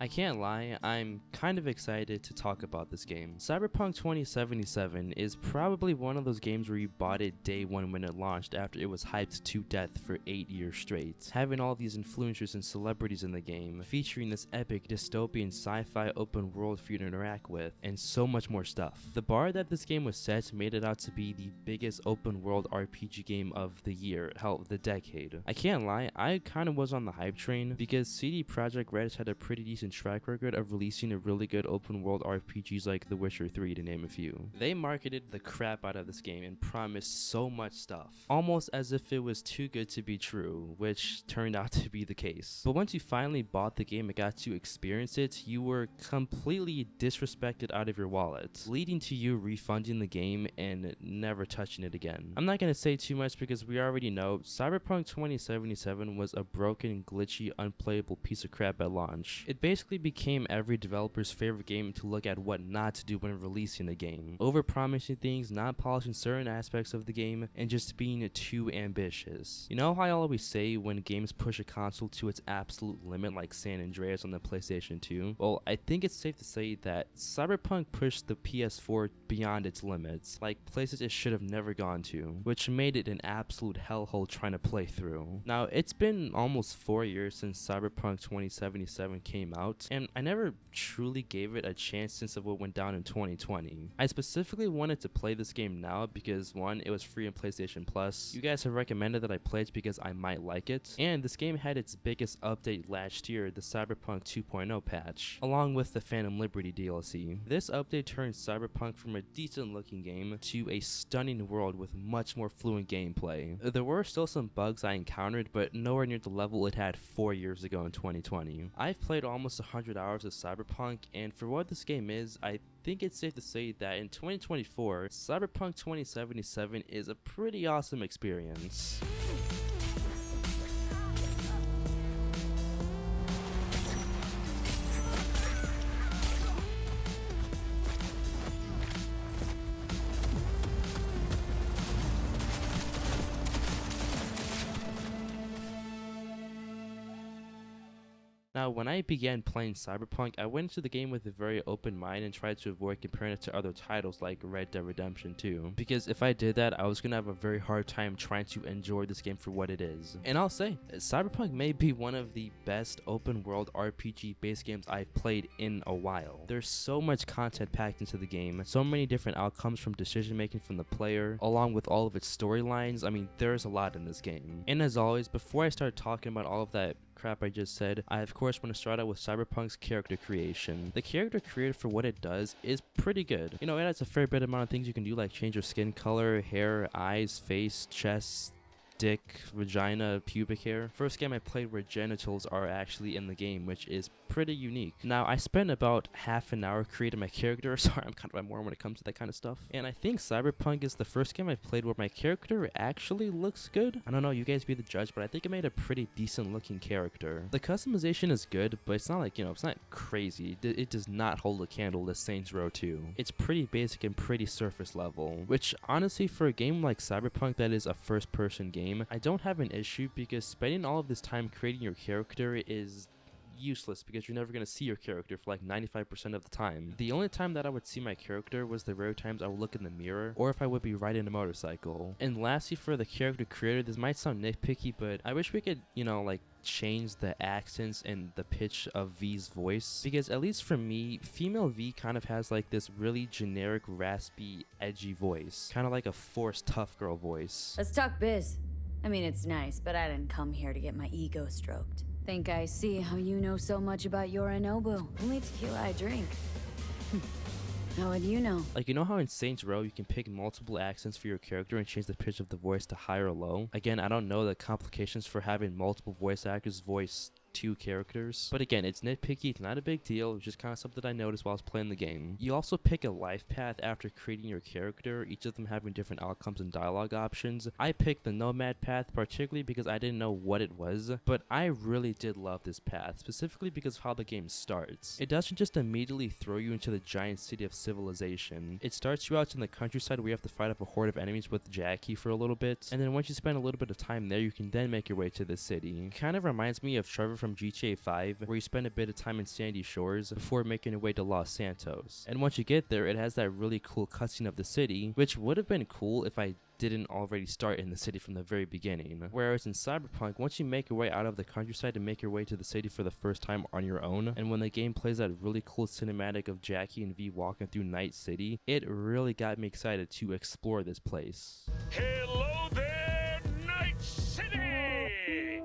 I can't lie, I'm kind of excited to talk about this game. Cyberpunk 2077 is probably one of those games where you bought it day one when it launched after it was hyped to death for 8 years straight. Having all these influencers and celebrities in the game, featuring this epic dystopian sci-fi open world for you to interact with, and so much more stuff. The bar that this game was set made it out to be the biggest open world RPG game of the year, hell, the decade. I can't lie, I kind of was on the hype train because CD Projekt Red had a pretty decent track record of releasing a really good open world RPGs like The Witcher 3 to name a few. They marketed the crap out of this game and promised so much stuff, almost as if it was too good to be true, which turned out to be the case. But once you finally bought the game and got to experience it, you were completely disrespected out of your wallet, leading to you refunding the game and never touching it again. I'm not going to say too much because we already know Cyberpunk 2077 was a broken, glitchy, unplayable piece of crap at launch. It basically became every developer's favorite game to look at what not to do when releasing a game, over-promising things, not polishing certain aspects of the game, and just being too ambitious. You know how I always say when games push a console to its absolute limit like San Andreas on the PlayStation 2? Well, I think it's safe to say that Cyberpunk pushed the PS4 beyond its limits, like places it should have never gone to, which made it an absolute hellhole trying to play through. Now, it's been almost 4 years since Cyberpunk 2077 came out, and I never truly gave it a chance since of what went down in 2020. I specifically wanted to play this game now because one, it was free on PlayStation Plus. You guys have recommended that I play it because I might like it, and this game had its biggest update last year, the Cyberpunk 2.0 patch, along with the Phantom Liberty DLC. This update turned Cyberpunk from a decent looking game to a stunning world with much more fluent gameplay. There were still some bugs I encountered, but nowhere near the level it had 4 years ago in 2020. I've played almost 100 hours of Cyberpunk, and for what this game is, I think it's safe to say that in 2024, Cyberpunk 2077 is a pretty awesome experience. Now, when I began playing Cyberpunk, I went into the game with a very open mind and tried to avoid comparing it to other titles like Red Dead Redemption 2, because if I did that, I was going to have a very hard time trying to enjoy this game for what it is. And I'll say, Cyberpunk may be one of the best open world RPG based games I've played in a while. There's so much content packed into the game, so many different outcomes from decision making from the player, along with all of its storylines. I mean, there's a lot in this game. And as always, before I start talking about all of that crap I just said, I of course want to start out with Cyberpunk's character creation. The character created for what it does is pretty good. You know, it has a fair bit amount of things you can do, like change your skin color, hair, eyes, face, chest, dick, vagina, pubic hair. First game I played where genitals are actually in the game, which is pretty unique. Now, I spent about half an hour creating my character. Sorry, I'm kind of a moron when it comes to that kind of stuff. And I think Cyberpunk is the first game I've played where my character actually looks good. I don't know, you guys be the judge, but I think it made a pretty decent looking character. The customization is good, but it's not like, you know, it's not crazy. It does not hold a candle to Saints Row 2. It's pretty basic and pretty surface level, which honestly for a game like Cyberpunk that is a first person game, I don't have an issue because spending all of this time creating your character is useless because you're never going to see your character for like 95% of the time. The only time that I would see my character was the rare times I would look in the mirror or if I would be riding a motorcycle. And lastly, for the character creator, this might sound nitpicky, but I wish we could, you know, like change the accents and the pitch of V's voice, because at least for me, female V kind of has like this really generic, raspy, edgy voice, kind of like a forced tough girl voice. Let's talk biz. I mean, it's nice, but I didn't come here to get my ego stroked. Think I see how you know so much about Yorinobu. Only tequila I drink. How would you know? Like, you know how in Saints Row you can pick multiple accents for your character and change the pitch of the voice to high or low? Again, I don't know the complications for having multiple voice actors voice 2 characters, but again, it's nitpicky, it's not a big deal, it's just kind of something I noticed while I was playing the game. You also pick a life path after creating your character, each of them having different outcomes and dialogue options. I picked the nomad path particularly because I didn't know what it was, but I really did love this path, specifically because of how the game starts. It doesn't just immediately throw you into the giant city of civilization. It starts you out in the countryside where you have to fight off a horde of enemies with Jackie for a little bit, and then once you spend a little bit of time there, you can then make your way to the city. It kind of reminds me of Trevor from from GTA 5, where you spend a bit of time in Sandy Shores before making your way to Los Santos. And once you get there, it has that really cool cutscene of the city, which would have been cool if I didn't already start in the city from the very beginning. Whereas in Cyberpunk, once you make your way out of the countryside and make your way to the city for the first time on your own, and when the game plays that really cool cinematic of Jackie and V walking through Night City, it really got me excited to explore this place. Hello there, Night City!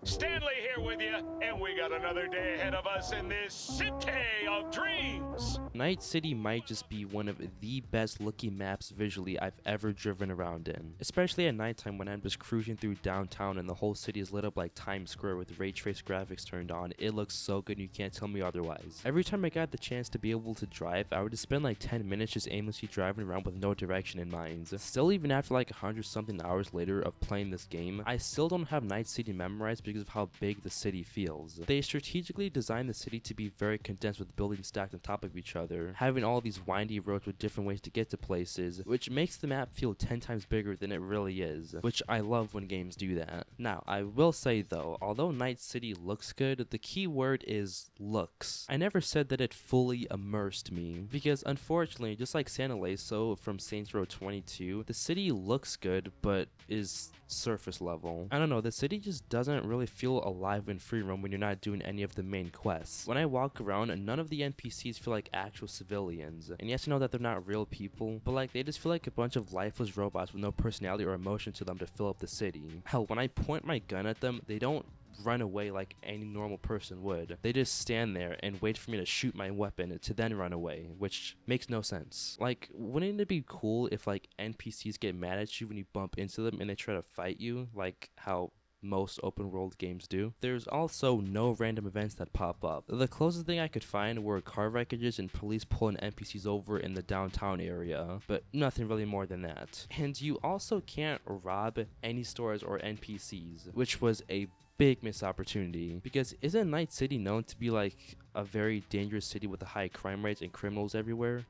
Stanley here with you, and we got another day ahead of us in this city of dreams! Night City might just be one of the best looking maps visually I've ever driven around in. Especially at nighttime when I'm just cruising through downtown and the whole city is lit up like Times Square with ray trace graphics turned on. It looks so good, you can't tell me otherwise. Every time I got the chance to be able to drive, I would just spend like 10 minutes just aimlessly driving around with no direction in mind. Still, even after like 100 something hours later of playing this game, I still don't have Night City memorized because of how big the city feels. They strategically designed the city to be very condensed with buildings stacked on top of each other, having all these windy roads with different ways to get to places, which makes the map feel 10 times bigger than it really is, which I love when games do that. Now, I will say though, although Night City looks good, the key word is looks. I never said that it fully immersed me, because unfortunately, just like San Eliso from Saints Row 22, the city looks good, but is surface level. I don't know, the city just doesn't really feel alive in free roam when you're not doing any of the main quests. When I walk around, none of the NPCs feel like actual civilians. And yes, I know that they're not real people, but like they just feel like a bunch of lifeless robots with no personality or emotion to them to fill up the city. Hell, when I point my gun at them, they don't run away like any normal person would. They just stand there and wait for me to shoot my weapon to then run away, which makes no sense. Like, wouldn't it be cool if like NPCs get mad at you when you bump into them and they try to fight you, like how most open world games do? There's also no random events that pop up. The closest thing I could find were car wreckages and police pulling NPCs over in the downtown area, but nothing really more than that. And you also can't rob any stores or NPCs, which was a big missed opportunity, because isn't Night City known to be like a very dangerous city with a high crime rates and criminals everywhere?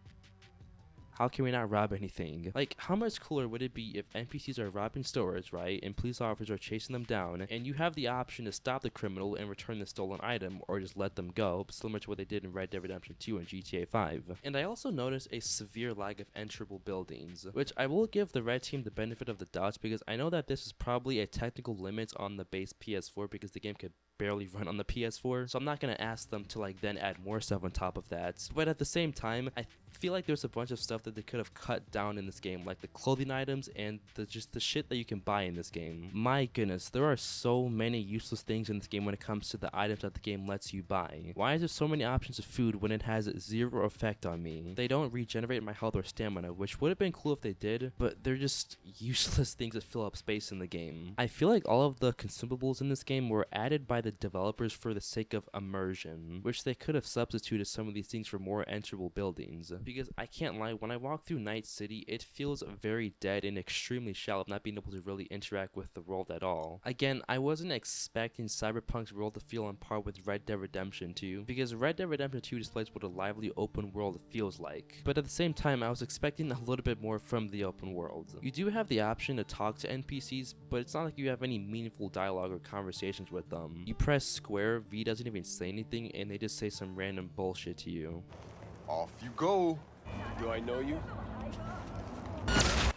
How can we not rob anything? Like, how much cooler would it be if NPCs are robbing stores, right, and police officers are chasing them down, and you have the option to stop the criminal and return the stolen item, or just let them go, similar to what they did in Red Dead Redemption 2 and GTA 5. And I also noticed a severe lack of enterable buildings, which I will give the Red Team the benefit of the doubt, because I know that this is probably a technical limit on the base PS4 because the game could barely run on the PS4, so I'm not gonna ask them to like then add more stuff on top of that. But at the same time, I feel like there's a bunch of stuff that they could have cut down in this game, like the clothing items and just the shit that you can buy in this game. My goodness, there are so many useless things in this game when it comes to the items that the game lets you buy. Why is there so many options of food when it has zero effect on me? They don't regenerate my health or stamina, which would have been cool if they did, but they're just useless things that fill up space in the game. I feel like all of the consumables in this game were added by the developers for the sake of immersion, which they could have substituted some of these things for more enterable buildings. Because I can't lie, when I walk through Night City, it feels very dead and extremely shallow, not being able to really interact with the world at all. Again, I wasn't expecting Cyberpunk's world to feel on par with Red Dead Redemption 2, because Red Dead Redemption 2 displays what a lively open world feels like. But at the same time, I was expecting a little bit more from the open world. You do have the option to talk to NPCs, but it's not like you have any meaningful dialogue or conversations with them. You press square, V doesn't even say anything, and they just say some random bullshit to you. Off you go. Do I know you?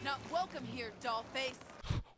Not welcome here, dollface.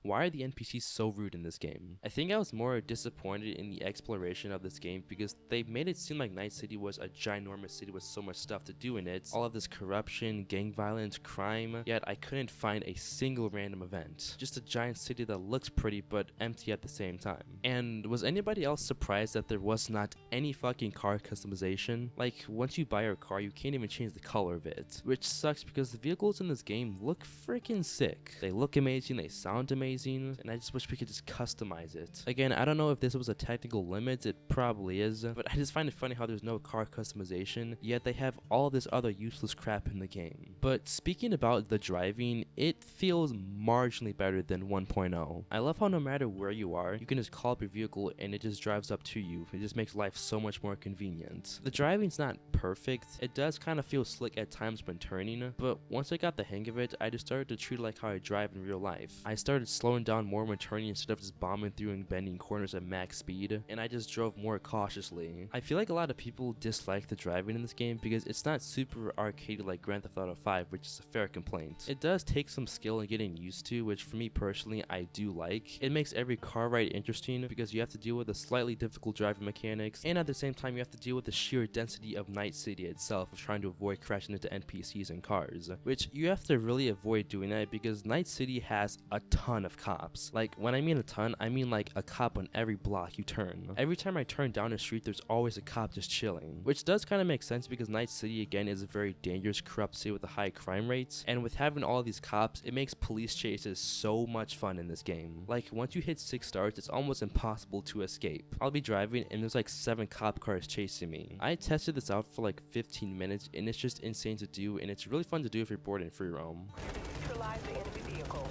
Why are the NPCs so rude in this game? I think I was more disappointed in the exploration of this game because they made it seem like Night City was a ginormous city with so much stuff to do in it. All of this corruption, gang violence, crime, yet I couldn't find a single random event. Just a giant city that looks pretty but empty at the same time. And was anybody else surprised that there was not any fucking car customization? Like, once you buy your car, you can't even change the color of it, which sucks because the vehicles in this game look freaking sick. They look amazing, they sound amazing, and I just wish we could just customize it. Again, I don't know if this was a technical limit, it probably is, but I just find it funny how there's no car customization, yet they have all this other useless crap in the game. But speaking about the driving, it feels marginally better than 1.0. I love how no matter where you are, you can just call up your vehicle and it just drives up to you. It just makes life so much more convenient. The driving's not perfect, it does kind of feel slick at times when turning, but once I got the hang of it, I just started to treat it like how I drive in real life. I started slowing down more when turning instead of just bombing through and bending corners at max speed, and I just drove more cautiously. I feel like a lot of people dislike the driving in this game because it's not super arcadey like Grand Theft Auto 5, which is a fair complaint. It does take some skill in getting used to, which for me personally I do like. It makes every car ride interesting because you have to deal with the slightly difficult driving mechanics, and at the same time you have to deal with the sheer density of Night City itself of trying to avoid crashing into NPCs and cars, which you have to really avoid doing that because Night City has a ton of cops. Like, when I mean a ton, I mean like a cop on every block you turn. Every time I turn down a street, there's always a cop just chilling, which does kind of make sense because Night City again is a very dangerous, corrupt city with a high crime rates, and with having all these cops, it makes police chases so much fun in this game. Like, once you hit 6 stars, it's almost impossible to escape. I'll be driving and there's like 7 cop cars chasing me. I tested this out for like 15 minutes and it's just insane to do, and it's really fun to do if you're bored in free roam. Neutralize the enemy vehicle.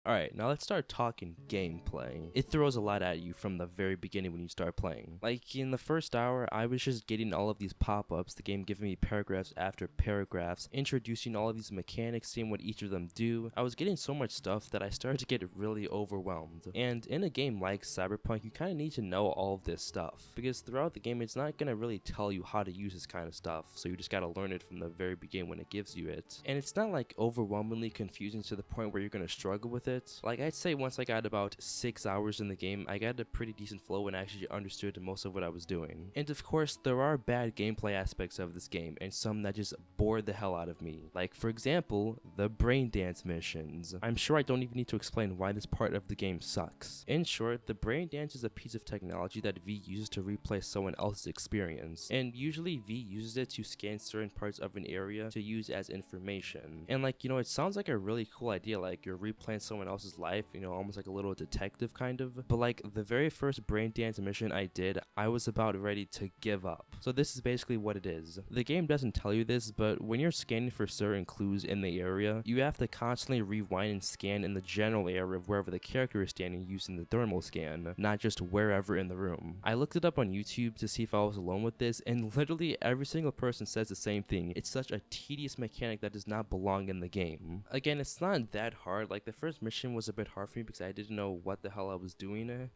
Alright, now let's start talking gameplay. It throws a lot at you from the very beginning when you start playing. Like, in the first hour, I was just getting all of these pop-ups, the game giving me paragraphs after paragraphs, introducing all of these mechanics, seeing what each of them do. I was getting so much stuff that I started to get really overwhelmed. And in a game like Cyberpunk, you kind of need to know all of this stuff, because throughout the game, it's not going to really tell you how to use this kind of stuff, so you just got to learn it from the very beginning when it gives you it. And it's not like overwhelmingly confusing to the point where you're going to struggle with it. Like, I'd say once I got about 6 hours in the game, I got a pretty decent flow and actually understood most of what I was doing. And of course, there are bad gameplay aspects of this game, and some that just bored the hell out of me. Like, for example, the brain dance missions. I'm sure I don't even need to explain why this part of the game sucks. In short, the brain dance is a piece of technology that V uses to replay someone else's experience. And usually V uses it to scan certain parts of an area to use as information. And like, you know, it sounds like a really cool idea, like you're replaying someone else's life, you know, almost like a little detective kind of. But like the very first brain dance mission I did, I was about ready to give up. So this is basically what it is. The game doesn't tell you this, but when you're scanning for certain clues in the area, you have to constantly rewind and scan in the general area of wherever the character is standing using the thermal scan, not just wherever in the room. I looked it up on YouTube to see if I was alone with this, and literally every single person says the same thing. It's such a tedious mechanic that does not belong in the game. Again, it's not that hard. Like, the first mission was a bit hard for me because I didn't know what the hell I was doing, and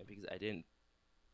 because I didn't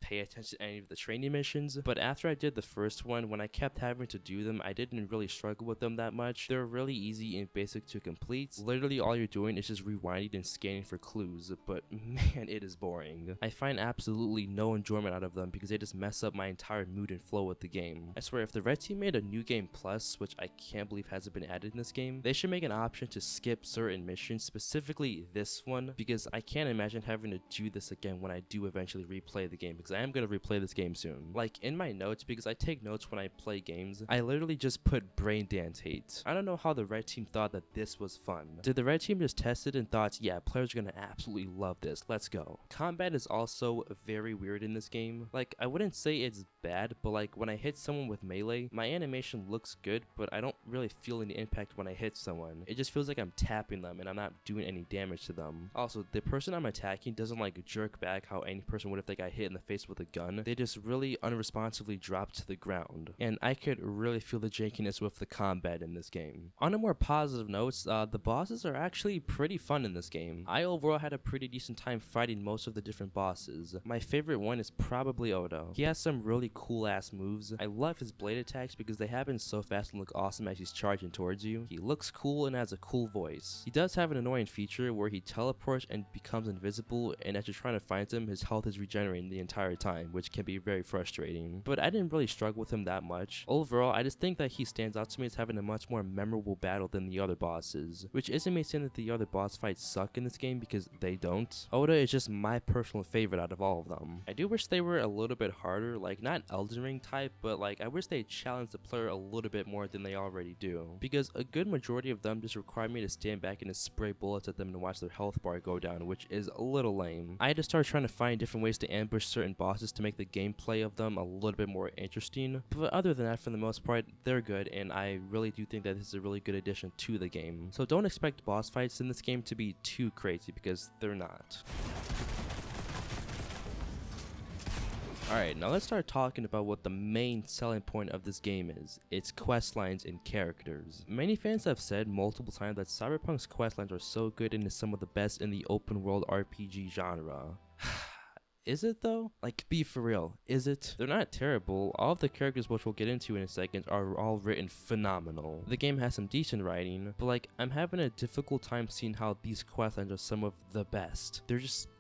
pay attention to any of the training missions. But after I did the first one, when I kept having to do them, I didn't really struggle with them that much. They're really easy and basic to complete. Literally all you're doing is just rewinding and scanning for clues, but man, it is boring. I find absolutely no enjoyment out of them because they just mess up my entire mood and flow with the game. I swear, if the red team made a new game plus, which I can't believe hasn't been added in this game, they should make an option to skip certain missions, specifically this one, because I can't imagine having to do this again when I do eventually replay the game, because I am going to replay this game soon. Like, in my notes, because I take notes when I play games, I literally just put brain dance hate. I don't know how the red team thought that this was fun. Did the red team just test it and thought, yeah, players are going to absolutely love this, let's go. Combat is also very weird in this game. Like, I wouldn't say it's bad, but like when I hit someone with melee, my animation looks good, but I don't really feel any impact when I hit someone. It just feels like I'm tapping them and I'm not doing any damage to them. Also, the person I'm attacking doesn't like jerk back how any person would if they got hit in the face with a gun. They just really unresponsibly drop to the ground, and I could really feel the jankiness with the combat in this game. On a more positive note, the bosses are actually pretty fun in this game. I overall had a pretty decent time fighting most of the different bosses. My favorite one is probably Odo. He has some really cool ass moves. I love his blade attacks because they happen so fast and look awesome as he's charging towards you. He looks cool and has a cool voice. He does have an annoying feature where he teleports and becomes invisible, and as you're trying to find him, his health is regenerating the entire time, which can be very frustrating. But I didn't really struggle with him that much. Overall, I just think that he stands out to me as having a much more memorable battle than the other bosses, which isn't me saying that the other boss fights suck in this game, because they don't. Oda is just my personal favorite out of all of them. I do wish they were a little bit harder, like not Elden Ring type, but like I wish they challenged the player a little bit more than they already do, because a good majority of them just require me to stand back and just spray bullets at them and watch their health bar go down, which is a little lame. I had to start trying to find different ways to ambush certain bosses to make the gameplay of them a little bit more interesting, but other than that, for the most part, they're good, and I really do think that this is a really good addition to the game. So don't expect boss fights in this game to be too crazy, because they're not. Alright, now let's start talking about what the main selling point of this game is. Its quest lines and characters. Many fans have said multiple times that Cyberpunk's quest lines are so good and is some of the best in the open world RPG genre. Is it though? Like, be for real, is it? They're not terrible. All of the characters, which we'll get into in a second, are all written phenomenal. The game has some decent writing, but like, I'm having a difficult time seeing how these questlines are some of the best.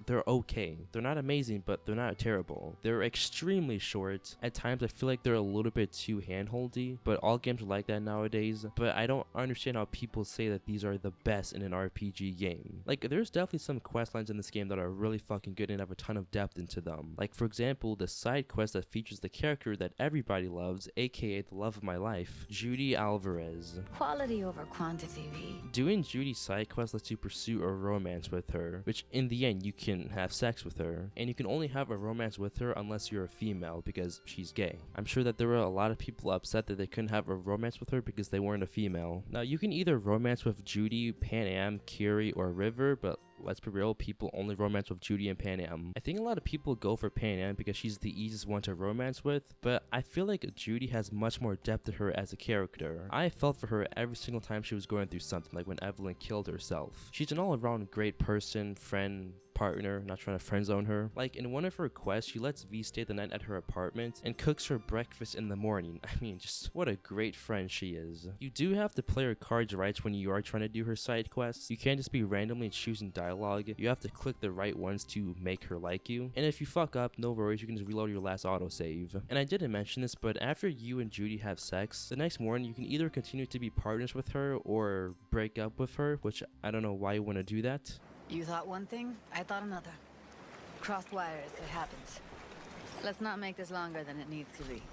They're okay. They're not amazing, but they're not terrible. They're extremely short. At times I feel like they're a little bit too handholdy, but all games are like that nowadays. But I don't understand how people say that these are the best in an RPG game. Like, there's definitely some quest lines in this game that are really fucking good and have a ton of depth into them. Like, for example, the side quest that features the character that everybody loves, aka the love of my life, Judy Alvarez. Quality over quantity, V. Doing Judy's side quest lets you pursue a romance with her, which in the end you can have sex with her, and you can only have a romance with her unless you're a female because she's gay. I'm sure that there were a lot of people upset that they couldn't have a romance with her because they weren't a female. Now, you can either romance with Judy, Pan Am, Kiri, or River, but let's be real, people only romance with Judy and Pan Am. I think a lot of people go for Pan Am because she's the easiest one to romance with, but I feel like Judy has much more depth to her as a character. I felt for her every single time she was going through something, like when Evelyn killed herself. She's an all-around great person, friend, partner, not trying to friend zone her. Like, in one of her quests, she lets V stay the night at her apartment and cooks her breakfast in the morning. I mean, just what a great friend she is. You do have to play her cards right when you are trying to do her side quests. You can't just be randomly choosing dialogue. You have to click the right ones to make her like you. And if you fuck up, no worries, you can just reload your last autosave. And I didn't mention this, but after you and Judy have sex, the next morning you can either continue to be partners with her or break up with her, which I don't know why you want to do that. You thought one thing, I thought another. Crossed wires, it happens. Let's not make this longer than it needs to be.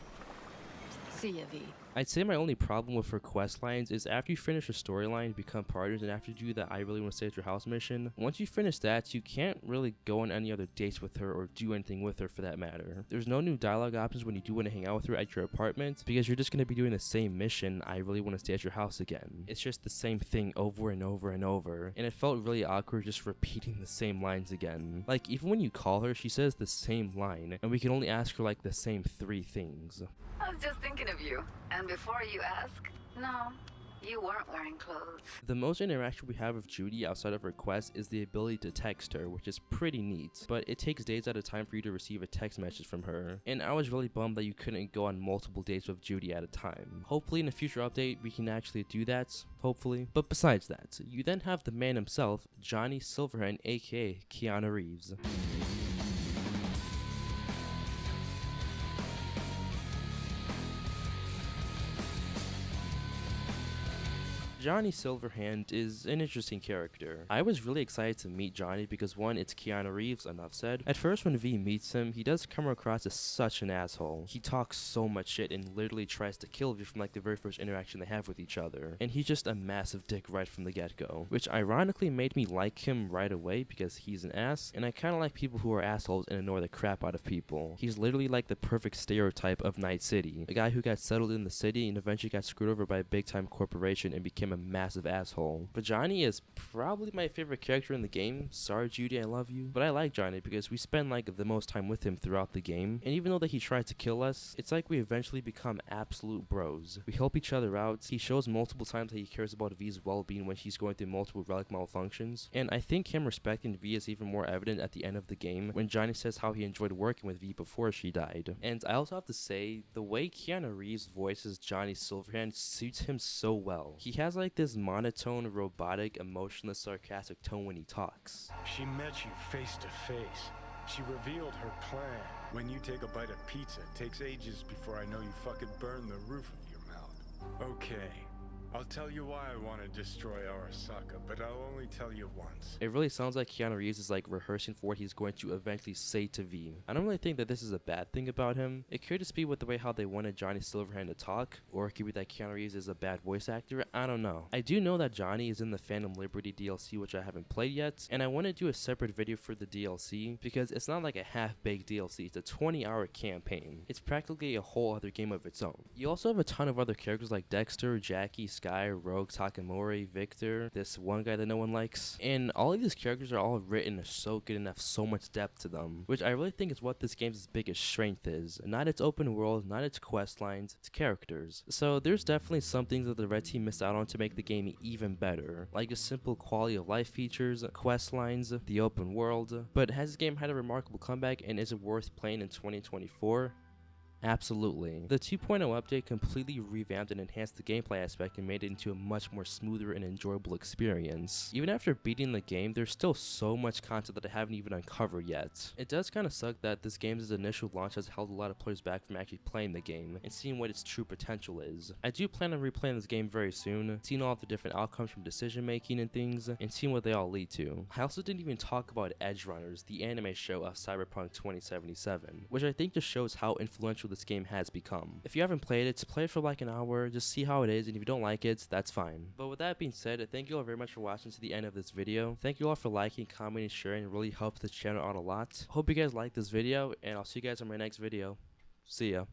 See ya, V. I'd say my only problem with her quest lines is after you finish her storyline, become partners, and after you do that I really want to stay at your house mission, once you finish that, you can't really go on any other dates with her or do anything with her for that matter. There's no new dialogue options when you do want to hang out with her at your apartment because you're just going to be doing the same mission, I really want to stay at your house again. It's just the same thing over and over and over, and it felt really awkward just repeating the same lines again. Like, even when you call her, she says the same line, and we can only ask her like the same 3 things. I was just thinking of you. And before you ask, no, you weren't wearing clothes. The most interaction we have with Judy outside of her quest is the ability to text her, which is pretty neat, but it takes days at a time for you to receive a text message from her, and I was really bummed that you couldn't go on multiple dates with Judy at a time. Hopefully in a future update we can actually do that, hopefully. But besides that, you then have the man himself, Johnny Silverhand, aka Keanu Reeves. Johnny Silverhand is an interesting character. I was really excited to meet Johnny because one, it's Keanu Reeves, enough said. At first when V meets him, he does come across as such an asshole. He talks so much shit and literally tries to kill V from like the very first interaction they have with each other. And he's just a massive dick right from the get-go, which ironically made me like him right away because he's an ass, and I kinda like people who are assholes and annoy the crap out of people. He's literally like the perfect stereotype of Night City. A guy who got settled in the city and eventually got screwed over by a big-time corporation and became a massive asshole. But Johnny is probably my favorite character in the game. Sorry Judy, I love you. But I like Johnny because we spend like the most time with him throughout the game. And even though that he tried to kill us, it's like we eventually become absolute bros. We help each other out. He shows multiple times that he cares about V's well-being when she's going through multiple relic malfunctions. And I think him respecting V is even more evident at the end of the game when Johnny says how he enjoyed working with V before she died. And I also have to say, the way Keanu Reeves voices Johnny Silverhand suits him so well. He has like this monotone, robotic, emotionless, sarcastic tone when he talks. She met you face to face. She revealed her plan. When you take a bite of pizza, it takes ages before I know you fucking burn the roof of your mouth. Okay, I'll tell you why I want to destroy Arasaka, but I'll only tell you once. It really sounds like Keanu Reeves is like rehearsing for what he's going to eventually say to V. I don't really think that this is a bad thing about him. It could just be with the way how they wanted Johnny Silverhand to talk, or it could be that Keanu Reeves is a bad voice actor. I don't know. I do know that Johnny is in the Phantom Liberty DLC, which I haven't played yet, and I want to do a separate video for the DLC because it's not like a half-baked DLC. It's a 20-hour campaign. It's practically a whole other game of its own. You also have a ton of other characters like Dexter, Jackie, Sky, Rogue, Takamori, Victor, this one guy that no one likes. And all of these characters are all written so good and have so much depth to them, which I really think is what this game's biggest strength is. Not its open world, not its quest lines, its characters. So there's definitely some things that the Red Team missed out on to make the game even better, like the simple quality of life features, quest lines, the open world. But has this game had a remarkable comeback, and is it worth playing in 2024? Absolutely. The 2.0 update completely revamped and enhanced the gameplay aspect and made it into a much more smoother and enjoyable experience. Even after beating the game, there's still so much content that I haven't even uncovered yet. It does kind of suck that this game's initial launch has held a lot of players back from actually playing the game and seeing what its true potential is. I do plan on replaying this game very soon, seeing all of the different outcomes from decision making and things, and seeing what they all lead to. I also didn't even talk about Edge Runners, the anime show of Cyberpunk 2077, which I think just shows how influential this game has become. If you haven't played it, play it for like an hour, just see how it is, and if you don't like it, that's fine. But with that being said, thank you all very much for watching to the end of this video. Thank you all for liking, commenting, sharing. It really helps the channel out a lot. Hope you guys liked this video, and I'll see you guys in my next video. See ya.